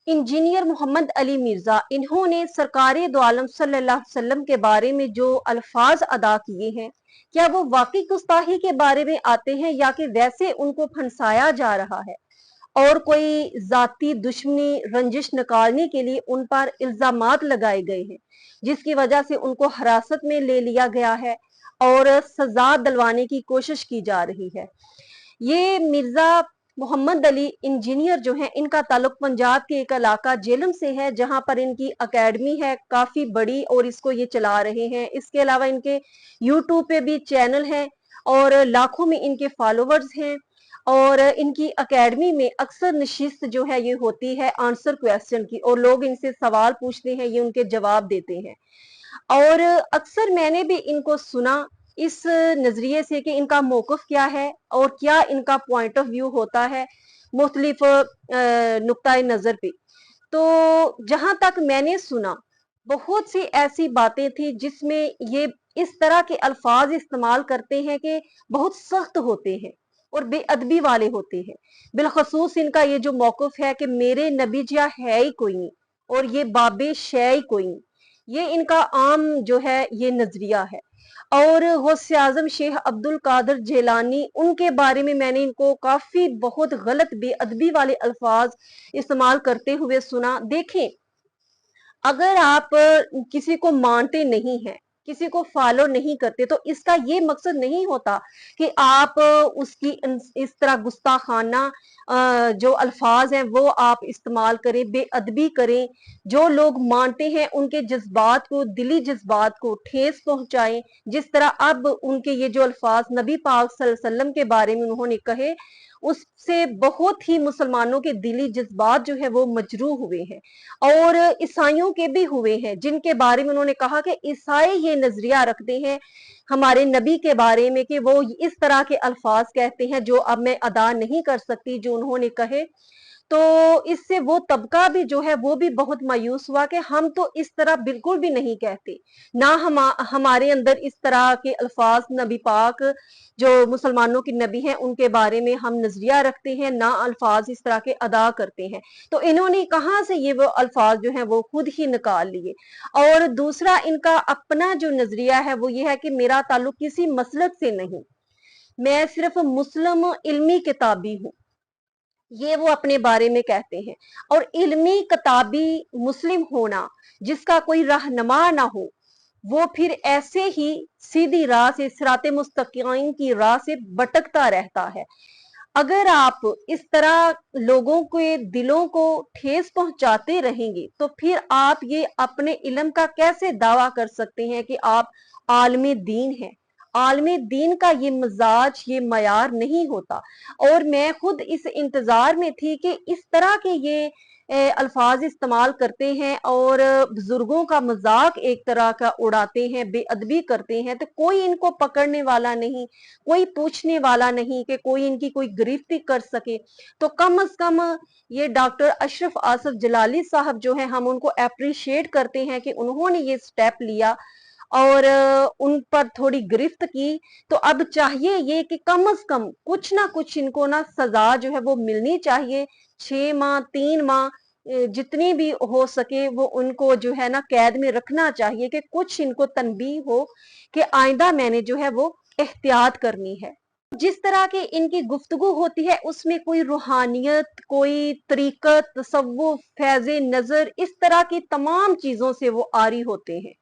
Engineer Mohammad Ali Mirza, इन्होंने सरकारे दो आलम सल्लल्लाहु अलैहि वसल्लम के बारे में जो अल्फाज अदा किए हैं, क्या वो वाकई गुस्ताखी के बारे में आते हैं या कि वैसे उनको फंसाया जा रहा है और कोई जाती दुश्मनी रंजिश निकालने के लिए उन पर इल्जामात लगाए गए हैं, जिसकी वजह से उनको हिरासत में ले लिया गया है और सजा दिलवाने की कोशिश की जा रही है। ये मिर्जा मोहम्मद अली इंजीनियर जो हैं, इनका ताल्लुक पंजाब के एक इलाका जेलम से है, जहां पर इनकी अकेडमी है काफी बड़ी और इसको ये चला रहे हैं। इसके अलावा इनके यूट्यूब पे भी चैनल है और लाखों में इनके फॉलोवर्स हैं। और इनकी अकेडमी में अक्सर नशिस्त जो है ये होती है आंसर क्वेश्चन की, और लोग इनसे सवाल पूछते हैं, ये उनके जवाब देते हैं। और अक्सर मैंने भी इनको सुना इस नजरिए से कि इनका मौकफ क्या है और क्या इनका पॉइंट ऑफ व्यू होता है मुख्तलिफ नुक्ता नजर पे। तो जहां तक मैंने सुना, बहुत सी ऐसी बातें थी जिसमें ये इस तरह के अल्फाज इस्तेमाल करते हैं कि बहुत सख्त होते हैं और बेअदबी वाले होते हैं। बिलखसूस इनका ये जो मौकफ है कि मेरे नबी जिया है ही कोई नहीं और ये बाबे शै ही कोई नहीं, ये इनका आम जो है ये नजरिया है। और गौसे आजम शेख अब्दुल कादिर जेलानी, उनके बारे में मैंने इनको काफी बहुत गलत बेअदबी वाले अल्फाज इस्तेमाल करते हुए सुना। देखें, अगर आप किसी को मानते नहीं हैं, किसी को फॉलो नहीं करते, तो इसका ये मकसद नहीं होता कि आप उसकी इस तरह गुस्ताखाना जो अल्फाज हैं वो आप इस्तेमाल करें, बेअदबी करें। जो लोग मानते हैं उनके जज्बात को, दिली जज्बात को ठेस पहुंचाएं। जिस तरह अब उनके ये जो अल्फाज नबी पाक सल्लल्लाहु अलैहि वसल्लम के बारे में उन्होंने कहे, उससे बहुत ही मुसलमानों के दिली जज्बात जो है वो मजरूह हुए हैं और ईसाइयों के भी हुए हैं, जिनके बारे में उन्होंने कहा कि ईसाई ये नजरिया रखते हैं हमारे नबी के बारे में कि वो इस तरह के अल्फाज कहते हैं जो अब मैं अदा नहीं कर सकती जो उन्होंने कहे। तो इससे वो तबका भी जो है वो भी बहुत मायूस हुआ कि हम तो इस तरह बिल्कुल भी नहीं कहते, ना हमारे अंदर इस तरह के अल्फाज नबी पाक जो मुसलमानों की नबी हैं उनके बारे में हम नजरिया रखते हैं, ना अल्फाज इस तरह के अदा करते हैं। तो इन्होंने कहाँ से ये वो अल्फाज जो है वो खुद ही निकाल लिए। और दूसरा इनका अपना जो नजरिया है वो ये है कि मेरा ताल्लुक किसी मसलक से नहीं, मैं सिर्फ मुस्लिम इल्मी किताबी हूँ, ये वो अपने बारे में कहते हैं। और इल्मी किताबी मुस्लिम होना, जिसका कोई रहनुमा ना हो, वो फिर ऐसे ही सीधी राह से, सिराते मुस्तकीम की राह से भटकता रहता है। अगर आप इस तरह लोगों के दिलों को ठेस पहुंचाते रहेंगे तो फिर आप ये अपने इल्म का कैसे दावा कर सकते हैं कि आप आलमे दीन हैं। आलमे दीन का ये मिजाज, ये मयार नहीं होता। और मैं खुद इस इंतजार में थी कि इस तरह के ये अल्फाज इस्तेमाल करते हैं और बुजुर्गों का मजाक एक तरह का उड़ाते हैं, बेअदबी करते हैं, तो कोई इनको पकड़ने वाला नहीं, कोई पूछने वाला नहीं कि कोई इनकी कोई गिरफ्ती कर सके। तो कम अज कम ये डॉक्टर अशरफ आसफ जलाली साहब जो है, हम उनको अप्रिशिएट करते हैं कि उन्होंने ये स्टेप लिया और उन पर थोड़ी गिरफ्त की। तो अब चाहिए ये कि कम अज कम कुछ ना कुछ इनको ना सजा जो है वो मिलनी चाहिए। 6 माह 3 माह जितनी भी हो सके वो उनको जो है ना कैद में रखना चाहिए कि कुछ इनको तनबीह हो कि आइंदा मैंने जो है वो एहतियात करनी है। जिस तरह की इनकी गुफ्तगू होती है उसमें कोई रूहानियत, कोई तरीकत, तसव्वुफ, फैज़े नजर, इस तरह की तमाम चीजों से वो आरी होते हैं।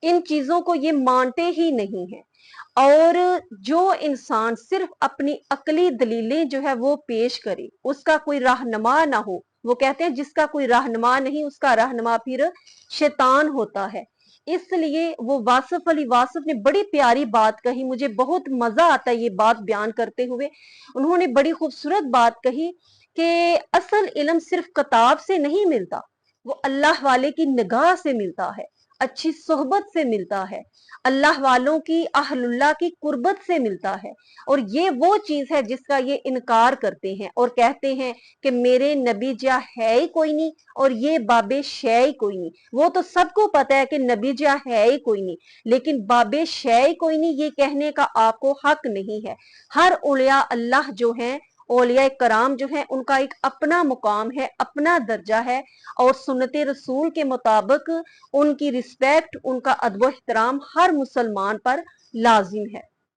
इन चीजों को ये मानते ही नहीं है। और जो इंसान सिर्फ अपनी अकली दलीलें जो है वो पेश करे, उसका कोई रहनुमा ना हो, वो कहते हैं जिसका कोई रहनुमा नहीं उसका रहनुमा फिर शैतान होता है। इसलिए वो वासिफ अली वासिफ ने बड़ी प्यारी बात कही, मुझे बहुत मजा आता है ये बात बयान करते हुए। उन्होंने बड़ी खूबसूरत बात कही कि असल इल्म सिर्फ किताब से नहीं मिलता, वो अल्लाह वाले की निगाह से मिलता है, अच्छी सोहबत से मिलता है, अल्लाह वालों की, अहलुल्लाह की कुर्बत से मिलता है। और ये वो चीज है जिसका ये इनकार करते हैं और कहते हैं कि मेरे नबी जा है ही कोई नहीं और ये बाबे शै ही कोई नहीं। वो तो सबको पता है कि नबी जा है ही कोई नहीं, लेकिन बाबे शै ही कोई नहीं ये कहने का आपको हक नहीं है। हर उलिया अल्लाह जो है औलिया कराम जो है उनका एक अपना मुकाम है, अपना दर्जा है, और सुन्नत रसूल के मुताबिक उनकी रिस्पेक्ट, उनका अदब एहतराम हर मुसलमान पर लाजिम है।